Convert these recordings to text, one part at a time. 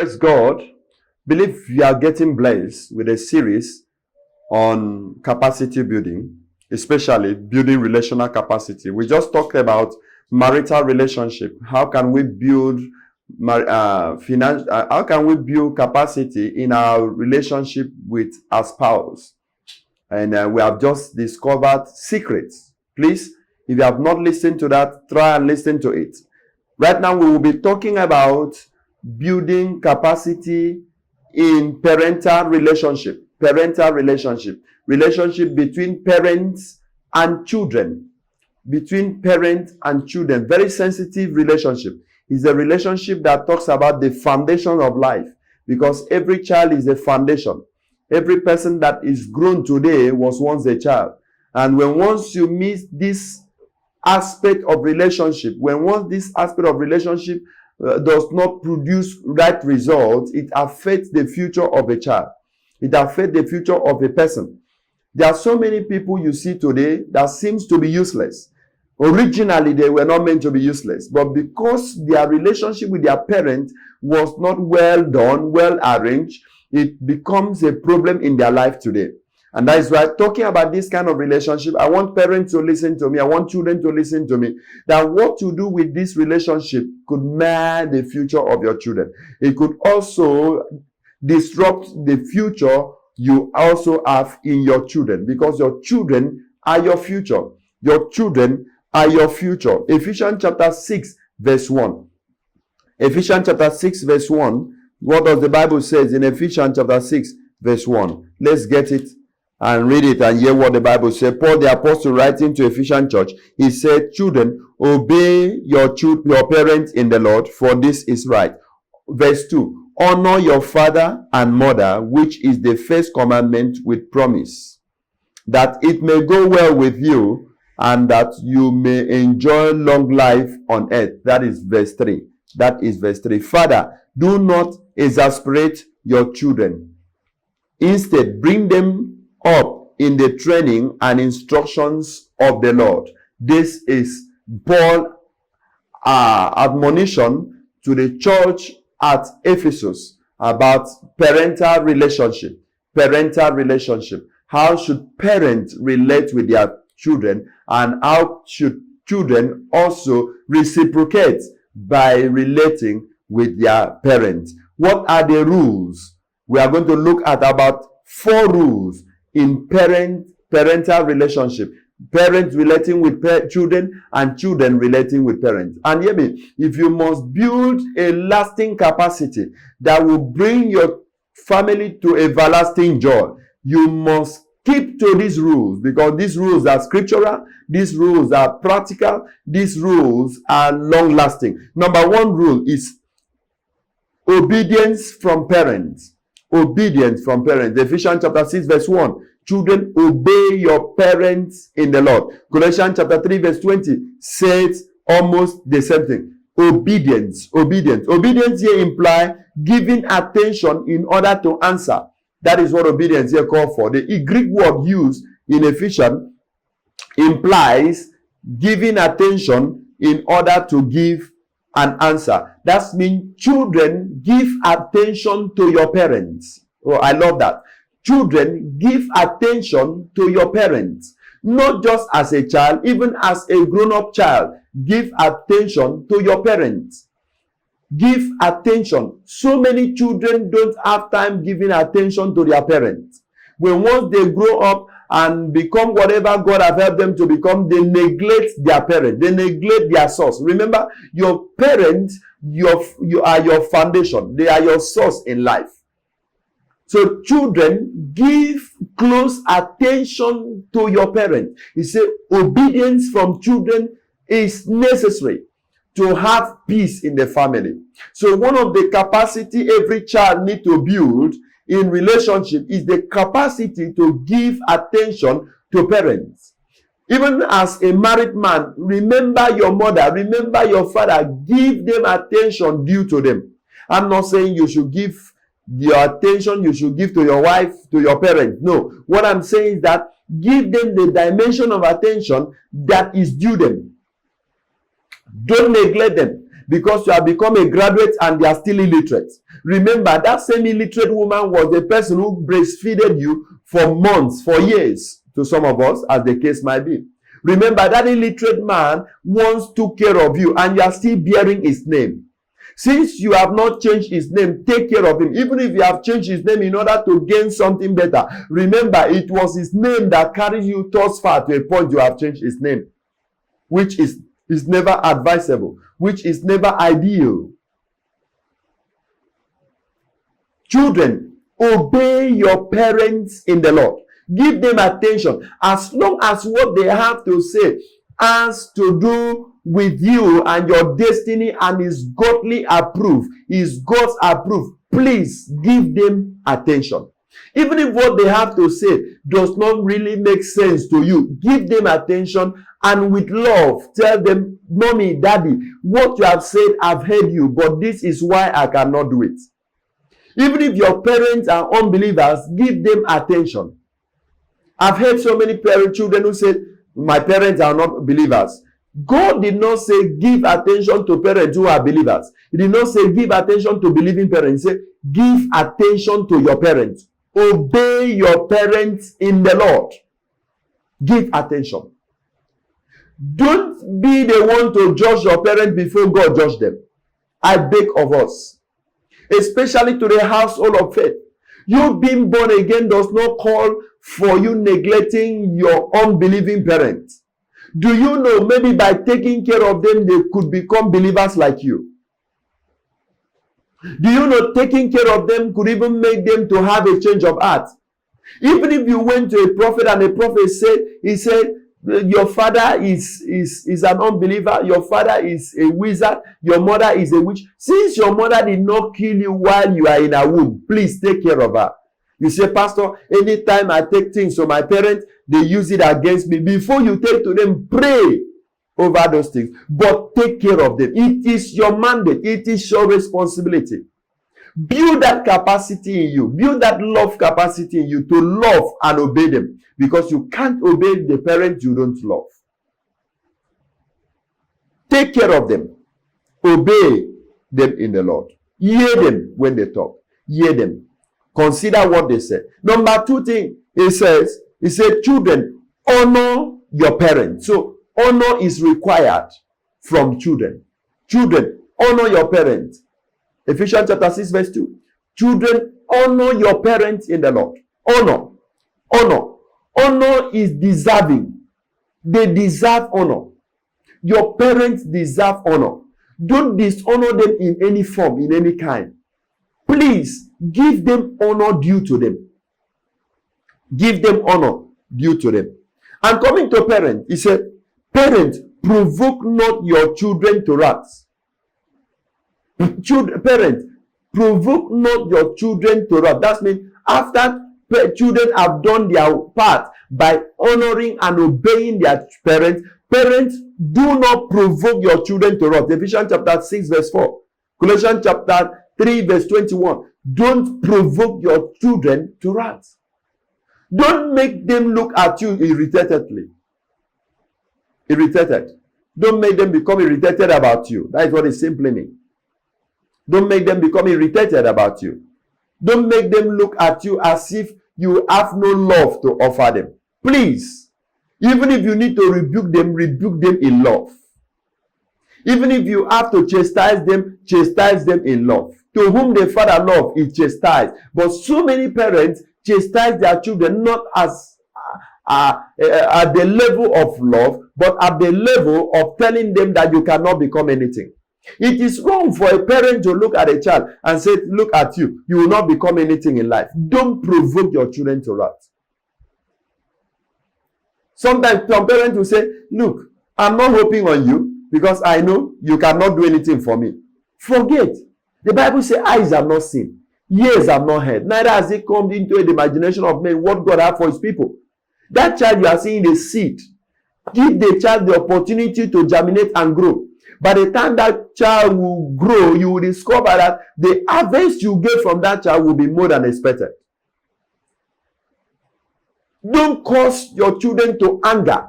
Praise God. Believe you are getting blessed with a series on capacity building, especially building relational capacity. We just talked about marital relationship. How can we build how can we build capacity in our relationship with our spouse? And we have just discovered secrets. Please, if you have not listened to that, try and listen to it. Right now, we will be talking about building capacity in parental relationship. Relationship between parents and children. Between parents and children. Very sensitive relationship. It's a relationship that talks about the foundation of life, because every child is a foundation. Every person that is grown today was once a child. And once you miss this aspect of relationship, once this aspect of relationship does not produce right results, it affects the future of a child. It affects the future of a person. There are so many people you see today that seems to be useless. Originally, they were not meant to be useless, but because their relationship with their parent was not well done, well arranged, it becomes a problem in their life today. And that is why, talking about this kind of relationship, I want parents to listen to me. I want children to listen to me. That what to do with this relationship could mar the future of your children. It could also disrupt the future you also have in your children, because your children are your future. Your children are your future. Ephesians chapter 6 verse 1. Ephesians chapter 6 verse 1. What does the Bible say in Ephesians chapter 6 verse 1? Let's get it and read it and hear what the Bible says. Paul the apostle, writing to Ephesian church, he said, "Children, obey your parents in the Lord, for this is right." Verse 2, "Honor your father and mother, which is the first commandment with promise, that it may go well with you and that you may enjoy long life on earth." That is verse 3. "Father, do not exasperate your children. Instead, bring them up in the training and instructions of the Lord." This is Paul's admonition to the church at Ephesus about parental relationship. How should parents relate with their children, and how should children also reciprocate by relating with their parents? What are the rules? We are going to look at about 4 rules in parental relationship. Parents relating with children, and children relating with parents. And hear me, if you must build a lasting capacity that will bring your family to everlasting joy, you must keep to these rules, because these rules are scriptural, these rules are practical, these rules are long lasting. Number 1 rule is obedience from parents. Obedience from parents. Ephesians chapter 6 verse 1. "Children, obey your parents in the Lord." Colossians chapter 3 verse 20 says almost the same thing. Obedience. Obedience here implies giving attention in order to answer. That is what obedience here calls for. The Greek word used in Ephesians implies giving attention in order to give an answer. That means children, give attention to your parents. Oh, I love that. Children, give attention to your parents. Not just as a child, even as a grown-up child, give attention to your parents. Give attention. So many children don't have time giving attention to their parents. Once they grow up and become whatever God has helped them to become, they neglect their parents. They neglect their source. Remember, your parents, you are your foundation. They are your source in life. So children, give close attention to your parents. He said obedience from children is necessary to have peace in the family. So one of the capacity every child needs to build in relationship is the capacity to give attention to parents. Even as a married man, remember your mother, remember your father, give them attention due to them. I'm not saying you should give your attention you should give to your wife, to your parents. No. What I'm saying is that give them the dimension of attention that is due them. Don't neglect them because you have become a graduate and they are still illiterate. Remember, that same illiterate woman was the person who breastfeeded you for months, for years, to some of us, as the case might be. Remember, that illiterate man once took care of you, and you are still bearing his name. Since you have not changed his name, take care of him. Even if you have changed his name in order to gain something better, remember, it was his name that carried you thus far to a point you have changed his name, which is never advisable, which is never ideal. Children, obey your parents in the Lord. Give them attention. As long as what they have to say has to do with you and your destiny and is godly approved, is God's approved, please give them attention. Even if what they have to say does not really make sense to you, give them attention, and with love tell them, Mommy, Daddy, what you have said, I've heard you, but this is why I cannot do it. Even if your parents are unbelievers, give them attention. I've heard so many children who say, my parents are not believers. God did not say give attention to parents who are believers. He did not say give attention to believing parents. He said give attention to your parents. Obey your parents in the Lord. Give attention. Don't be the one to judge your parents before God judge them. I beg of us, especially to the household of faith. You being born again does not call for you neglecting your unbelieving parents. Do you know maybe by taking care of them, they could become believers like you? Do you know taking care of them could even make them to have a change of heart? Even if you went to a prophet and the prophet said, he said, your father is an unbeliever, your father is a wizard, your mother is a witch. Since your mother did not kill you while you are in a womb, please take care of her. You say, Pastor, anytime I take things from my parents, they use it against me. Before you take to them, pray over those things. But take care of them. It is your mandate. It is your responsibility. Build that capacity in you. Build that love capacity in you to love and obey them. Because you can't obey the parents you don't love. Take care of them. Obey them in the Lord. Hear them when they talk. Hear them. Consider what they say. Number 2 thing, it said, children, honor your parents. So, honor is required from children. Children, honor your parents. Ephesians chapter 6 verse 2. Children, honor your parents in the Lord. Honor. Honor. Honor is deserving. They deserve honor. Your parents deserve honor. Don't dishonor them in any form, in any kind. Please, give them honor due to them. Give them honor due to them. And coming to parents, he said, parents, provoke not your children to wrath. Parents, provoke not your children to wrath. That means after children have done their part by honoring and obeying their parents, parents, do not provoke your children to wrath. Ephesians chapter 6 verse 4. Colossians chapter 3 verse 21. Don't provoke your children to wrath. Don't make them look at you irritatedly. Irritated. Don't make them become irritated about you. That is what it simply means. Don't make them become irritated about you. Don't make them look at you as if you have no love to offer them. Please, even if you need to rebuke them in love. Even if you have to chastise them in love. To whom the Father loves, he chastises. But so many parents chastise their children not as at the level of love, but at the level of telling them that you cannot become anything. It is wrong for a parent to look at a child and say, look at you, you will not become anything in life. Don't provoke your children to wrath. Sometimes some parents will say, look, I'm not hoping on you because I know you cannot do anything for me. Forget. The Bible says, eyes have not seen, ears have not heard, neither has it come into the imagination of men what God has for his people. That child you are seeing the seed. Give the child the opportunity to germinate and grow. By the time that child will grow, you will discover that the harvest you get from that child will be more than expected. Don't cause your children to anger.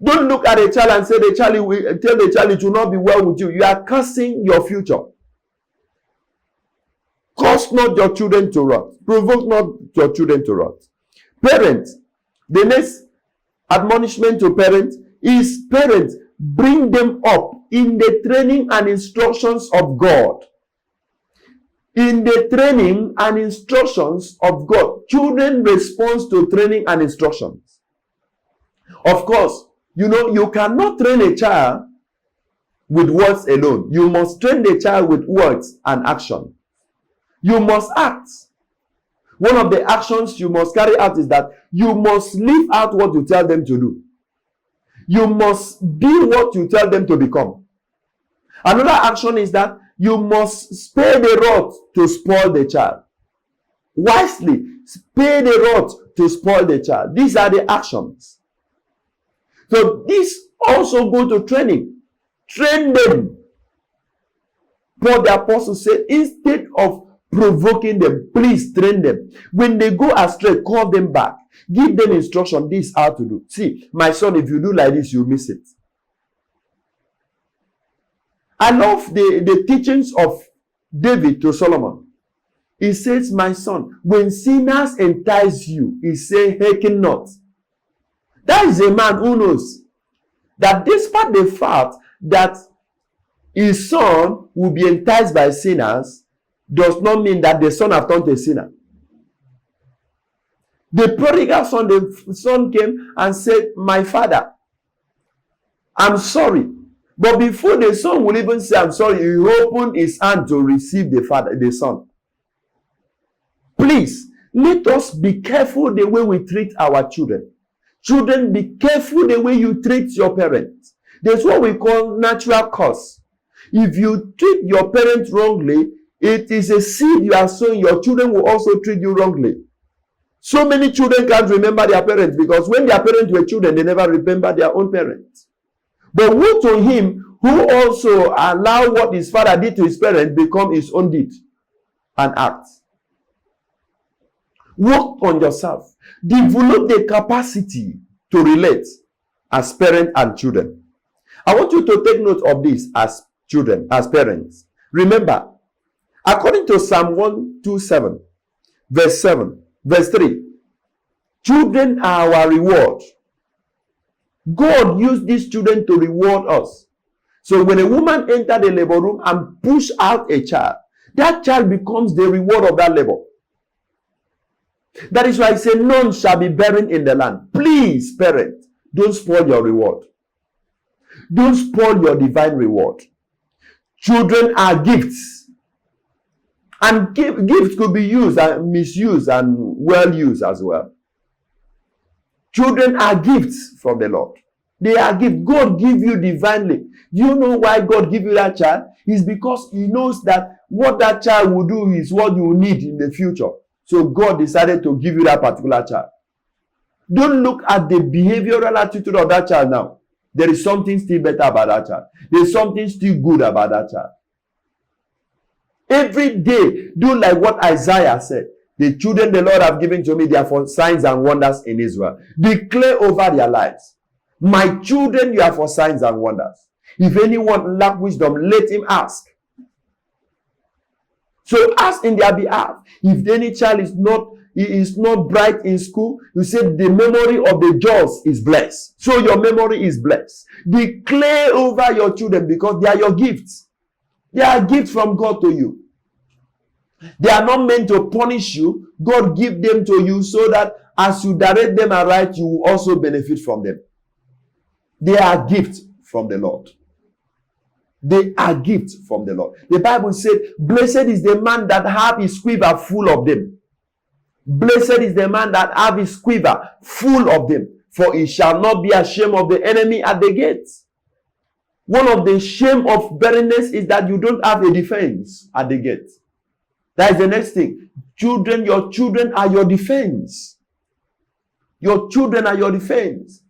Don't look at a child and say tell the child it will not be well with you. You are cursing your future. Cause not your children to wrath. Provoke not your children to wrath. Parents, the next admonishment to parents is parents, bring them up in the training and instructions of God. In the training and instructions of God. Children respond to training and instructions. Of course, you cannot train a child with words alone. You must train the child with words and action. You must act. One of the actions you must carry out is that you must live out what you tell them to do. You must be what you tell them to become. Another action is that you must spare the rod to spoil the child. Wisely, spare the rod to spoil the child. These are the actions. So this also go to training. Train them. Paul the apostle said, instead of provoking them, please train them. When they go astray, call them back. Give them instruction. This is how to do. See, my son, if you do like this, you miss it. I love the teachings of David to Solomon. He says, my son, when sinners entice you, he say, hearken not. That is a man who knows that despite the fact that his son will be enticed by sinners, does not mean that the son have turned to a sinner. The prodigal son, the son came and said, my father, I'm sorry. But before the son will even say, I'm sorry, he opened his hand to receive the son. Please, let us be careful the way we treat our children. Children, be careful the way you treat your parents. There's what we call natural cause. If you treat your parents wrongly, it is a seed you are sowing. Your children will also treat you wrongly. So many children can't remember their parents because when their parents were children, they never remember their own parents. But woe to him who also allowed what his father did to his parents become his own deed and act. Work on yourself. Develop the capacity to relate as parents and children. I want you to take note of this as children, as parents. Remember, according to Psalm 127, verse 3, children are our reward. God used these children to reward us. So when a woman enters the labor room and push out a child, that child becomes the reward of that labor. That is why I say none shall be barren in the land. Please, parents, don't spoil your reward. Don't spoil your divine reward. Children are gifts. And gifts could be used and misused and well used as well. Children are gifts from the Lord. They are gifts. God give you divinely. Do you know why God give you that child? It's because he knows that what that child will do is what you need in the future. So God decided to give you that particular child. Don't look at the behavioral attitude of that child now. There is something still better about that child. There is something still good about that child. Every day, do like what Isaiah said. The children the Lord have given to me, they are for signs and wonders in Israel. Declare over their lives. My children, you are for signs and wonders. If anyone lack wisdom, let him ask. So ask in their behalf. If any child is not bright in school, you say the memory of the just is blessed. So your memory is blessed. Declare over your children because they are your gifts. They are gifts from God to you. They are not meant to punish you. God give them to you so that as you direct them aright, you will also benefit from them. They are gifts from the Lord. They are gifts from the Lord. The Bible said, blessed is the man that have his quiver full of them. Blessed is the man that have his quiver full of them, for he shall not be ashamed of the enemy at the gates. One of the shame of barrenness is that you don't have a defense at the gate. That is the next thing. Children, your children are your defense. Your children are your defense.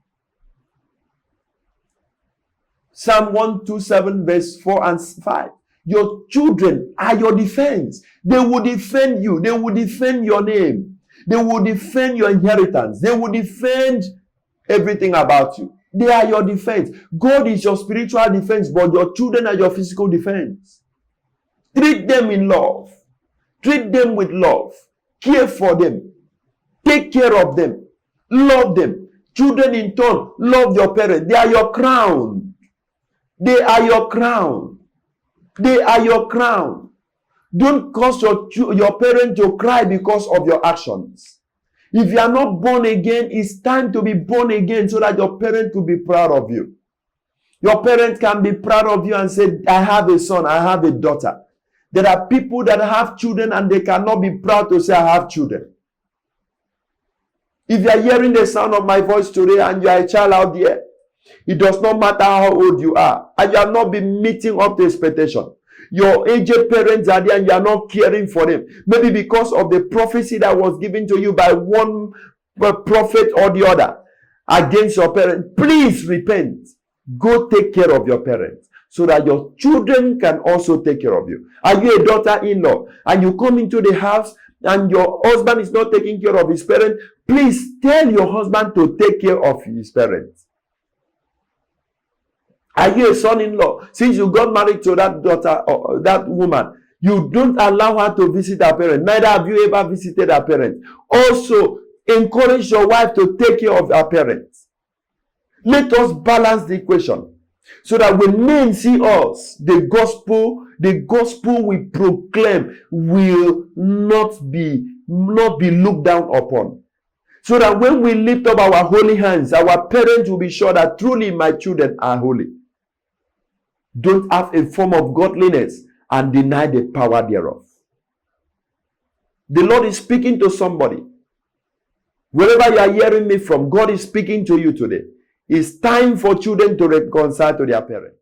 Psalm 127 verse 4 and 5. Your children are your defense. They will defend you. They will defend your name. They will defend your inheritance. They will defend everything about you. They are your defense. God is your spiritual defense, but your children are your physical defense. Treat them in love. Treat them with love. Care for them. Take care of them. Love them. Children in turn, love your parents. They are your crown. They are your crown. They are your crown. Don't cause your parent to cry because of your actions. If you are not born again, it's time to be born again so that your parent will be proud of you. Your parents can be proud of you and say, I have a son, I have a daughter. There are people that have children and they cannot be proud to say, I have children. If you are hearing the sound of my voice today and you are a child out there, it does not matter how old you are, and you have not been meeting up to expectation. Your aged parents are there and you are not caring for them. Maybe because of the prophecy that was given to you by one prophet or the other against your parents. Please repent. Go take care of your parents so that your children can also take care of you. Are you a daughter-in-law and you come into the house and your husband is not taking care of his parents? Please tell your husband to take care of his parents. Are you a son-in-law? Since you got married to that daughter or that woman, you don't allow her to visit her parents. Neither have you ever visited her parents. Also, encourage your wife to take care of her parents. Let us balance the equation so that when men see us, the gospel we proclaim will not be looked down upon. So that when we lift up our holy hands, our parents will be sure that truly my children are holy. Don't have a form of godliness and deny the power thereof. The Lord is speaking to somebody. Wherever you are hearing me from, God is speaking to you today. It's time for children to reconcile to their parents.